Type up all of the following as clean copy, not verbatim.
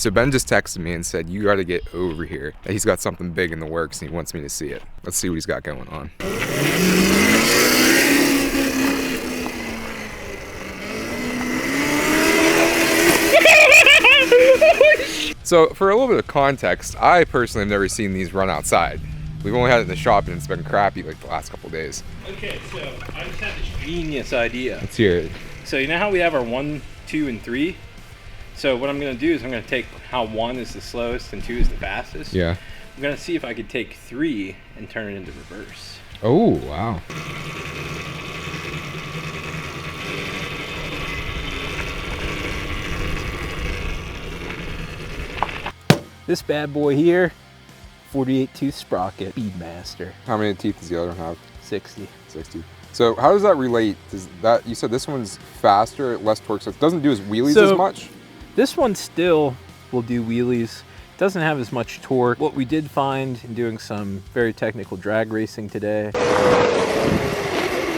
So Ben just texted me and said, you got to get over here. He's got something big in the works and he wants me to see it. Let's see what he's got going on. So for a little bit of context, I personally have never seen these run outside. We've only had it in the shop and it's been crappy like the last couple of days. Okay, so I just had this genius idea. Let's hear it. So you know how we have our 1, 2, and 3? So what I'm gonna do is I'm gonna take how 1 is the slowest and 2 is the fastest. Yeah. I'm gonna see if I could take 3 and turn it into reverse. Oh, wow. This bad boy here, 48 tooth Sprocket Speedmaster. How many teeth does the other one have? 60. 60. So how does that relate? Does that, you said this one's faster, less torque, so it doesn't do as wheelies as much? This one still will do wheelies. It doesn't have as much torque. What we did find in doing some very technical drag racing today,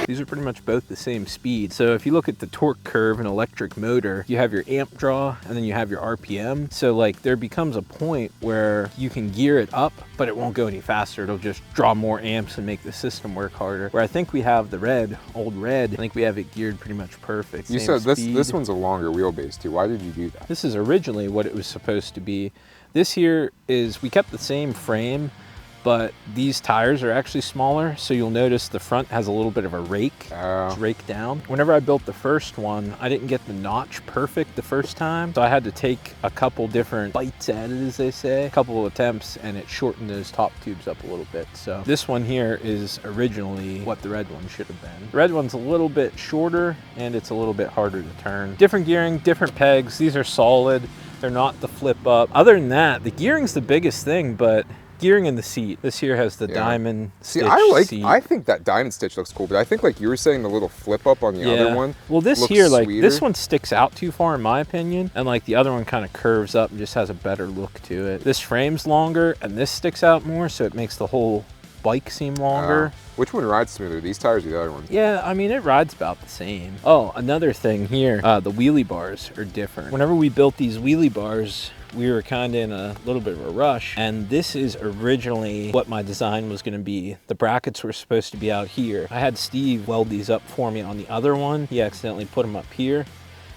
these are pretty much both the same speed. So if you look at the torque curve in an electric motor, you have your amp draw and then you have your RPM. So like there becomes a point where you can gear it up, but it won't go any faster. It'll just draw more amps and make the system work harder. Where I think we have the old red, I think we have it geared pretty much perfect. You said this one's a longer wheelbase too. Why did you do that? This is originally what it was supposed to be. This here is, we kept the same frame, but these tires are actually smaller, so you'll notice the front has a little bit of a rake. It's raked down. Whenever I built the first one, I didn't get the notch perfect the first time, so I had to take a couple different bites at it, as they say, a couple of attempts, and it shortened those top tubes up a little bit. So this one here is originally what the red one should have been. The red one's a little bit shorter, and it's a little bit harder to turn. Different gearing, different pegs. These are solid. They're not the flip up. Other than that, the gearing's the biggest thing, but gearing in the seat. This here has the diamond stitch seat. I think that diamond stitch looks cool, but I think like you were saying, the little flip up on the other one. Well, this here, like this one sticks out too far in my opinion, and like the other one kind of curves up and just has a better look to it. This frame's longer and this sticks out more, so it makes the whole bike seem longer. Which one rides smoother, these tires or the other ones? Yeah, I mean, it rides about the same. Oh, another thing here, the wheelie bars are different. Whenever we built these wheelie bars, we were kind of in a little bit of a rush, and this is originally what my design was going to be. The brackets were supposed to be out here. I had Steve weld these up for me on the other one. He accidentally put them up here.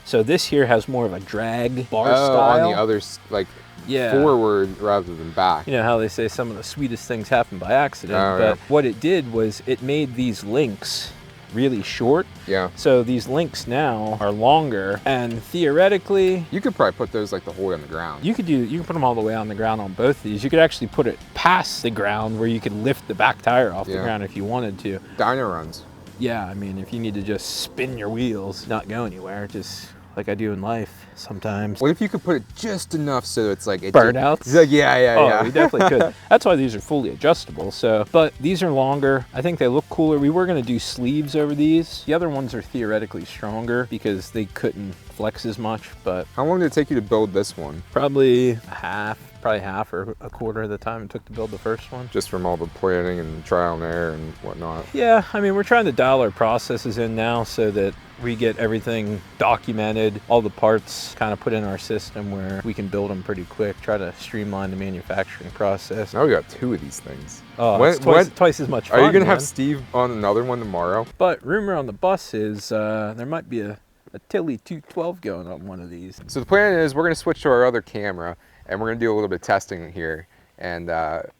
So this here has more of a drag bar style. On the others, like forward rather than back. You know how they say some of the sweetest things happen by accident, but what it did was it made these links really short. Yeah. So these links now are longer, and theoretically you could probably put those like the whole way on the ground. You can put them all the way on the ground on both of these. You could actually put it past the ground where you could lift the back tire off the ground if you wanted to. Dyno runs. Yeah, I mean, if you need to just spin your wheels, not go anywhere, just like I do in life sometimes. What if you could put it just enough so it's like burnouts? Yeah. You definitely could. That's why these are fully adjustable. So, but these are longer. I think they look cooler. We were going to do sleeves over these. The other ones are theoretically stronger because they couldn't flex as much. But how long did it take you to build this one? Probably half or a quarter of the time it took to build the first one. Just from all the planning and trial and error and whatnot. Yeah, I mean, we're trying to dial our processes in now so that we get everything documented, all the parts kind of put in our system where we can build them pretty quick, try to streamline the manufacturing process. Now we got 2 of these things. Oh, it's twice as much fun. Are you going to have Steve on another one tomorrow? But rumor on the bus is there might be a Tilly 212 going on one of these. So the plan is we're going to switch to our other camera and we're going to do a little bit of testing here and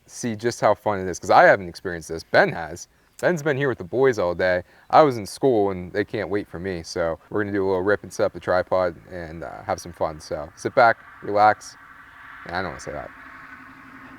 see just how fun it is, because I haven't experienced this. Ben has. Ben's been here with the boys all day. I was in school and they can't wait for me. So we're gonna do a little rip and set up the tripod and have some fun. So sit back, relax. I don't want to say that.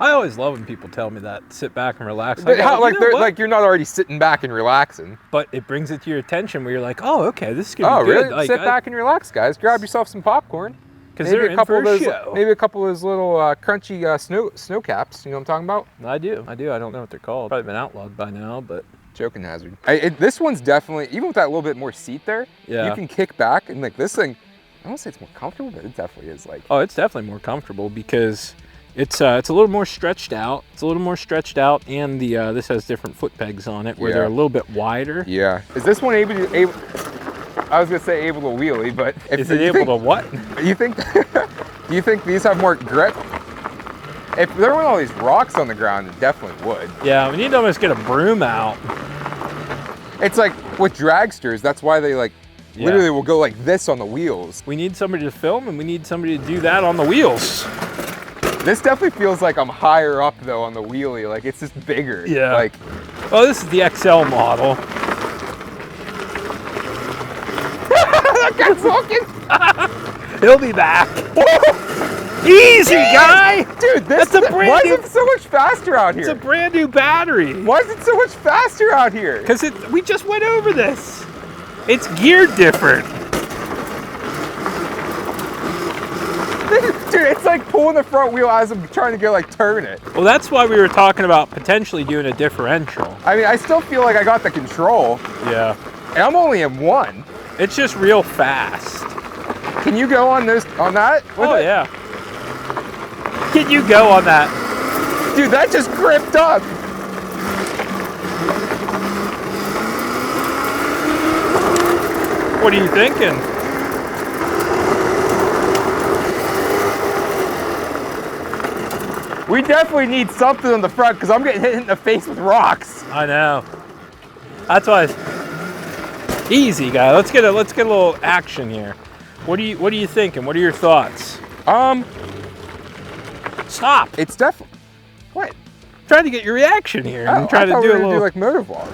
I always love when people tell me that, sit back and relax. But like you're not already sitting back and relaxing. But it brings it to your attention where you're like, oh, okay, this is gonna be good. Really? Like, sit back and relax, guys. Grab yourself some popcorn. Because they're in for a show. Maybe a couple of those little crunchy snow caps. You know what I'm talking about? I do. I don't know what they're called. Probably been outlawed by now, but. Joking hazard. This one's definitely, even with that little bit more seat there, you can kick back and like this thing, I don't say it's more comfortable, but it definitely is like. Oh, it's definitely more comfortable because it's a little more stretched out. It's a little more stretched out, and the this has different foot pegs on it where they're a little bit wider. Yeah. Is this one able? I was gonna say able to wheelie, but is it able to what? You think? Do you think these have more grip? If there weren't all these rocks on the ground, it definitely would. Yeah, we need to almost get a broom out. It's like with dragsters, that's why they like literally will go like this on the wheels. We need somebody to film and we need somebody to do that on the wheels. This definitely feels like I'm higher up though on the wheelie, like it's just bigger. Yeah. Like, oh, this is the XL model. that guy's looking. He'll be back. Easy, guy! Dude, That's a brand why new... is it so much faster out here? It's a brand new battery. Why is it so much faster out here? Because we just went over this. It's geared different. Dude, it's like pulling the front wheel as I'm trying to go like turn it. Well, that's why we were talking about potentially doing a differential. I mean, I still feel like I got the control. Yeah. And I'm only in one. It's just real fast. Can you go on that? Oh, yeah. Can you go on that? Dude, that just gripped up. What are you thinking? We definitely need something on the front because I'm getting hit in the face with rocks. I know. That's why. Easy, guy. Let's get a little action here. What are you thinking? What are your thoughts? Stop. It's definitely. What? Trying to get your reaction here. Oh, I'm trying to do a little. Do like moto vlog.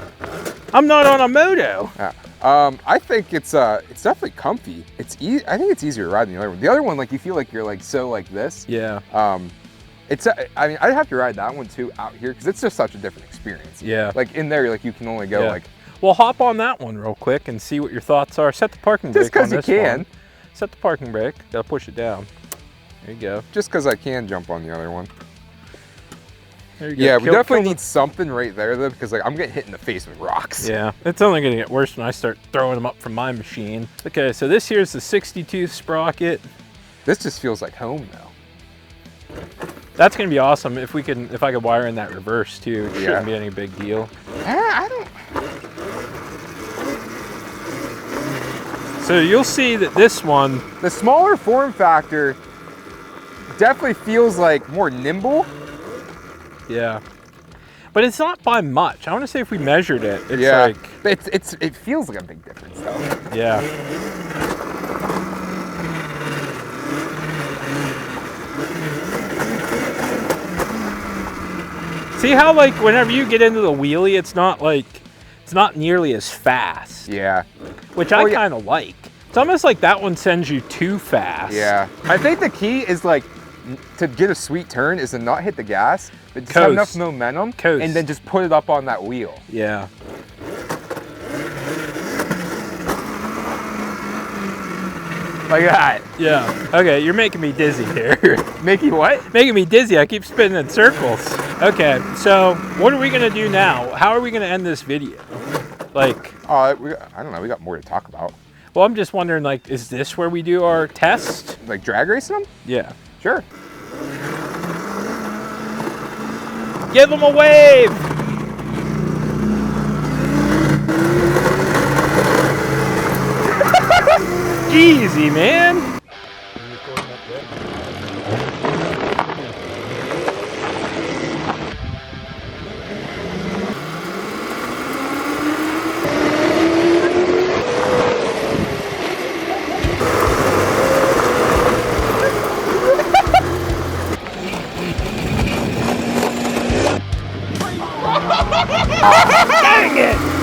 I'm not on a moto. Yeah. I think it's definitely comfy. It's I think it's easier to ride than the other one. The other one, like you feel like you're like so like this. Yeah. I mean, I'd have to ride that one too out here because it's just such a different experience. Yeah. Like in there, like you can only go like. Well, hop on that one real quick and see what your thoughts are. Set the parking brake. Just because you can. One. Set the parking brake. Gotta push it down. There you go. Just because I can jump on the other one. There you go. Yeah, we definitely need something right there though, because like I'm getting hit in the face with rocks. Yeah, it's only gonna get worse when I start throwing them up from my machine. Okay, so this here's the 62 Sprocket. This just feels like home though. That's gonna be awesome if I could wire in that reverse too. It shouldn't be any big deal. I don't. So you'll see that this one, the smaller form factor, definitely feels like more nimble. Yeah, but it's not by much. I want to say if we measured it, it's like it feels like a big difference though. Yeah. See how like whenever you get into the wheelie, it's not nearly as fast. Yeah. Which I kind of like. It's almost like that one sends you too fast. Yeah. I think the key is like to get a sweet turn is to not hit the gas, but just have enough momentum and then just put it up on that wheel. Yeah. Like that. Yeah. Okay, you're making me dizzy here. Making what? Making me dizzy. I keep spinning in circles. Okay, so what are we gonna do now? How are we gonna end this video? Like, I don't know. We got more to talk about. Well, I'm just wondering, like, is this where we do our test? Like drag racing them? Yeah. Sure. Give them a wave! Easy, man. Dang it!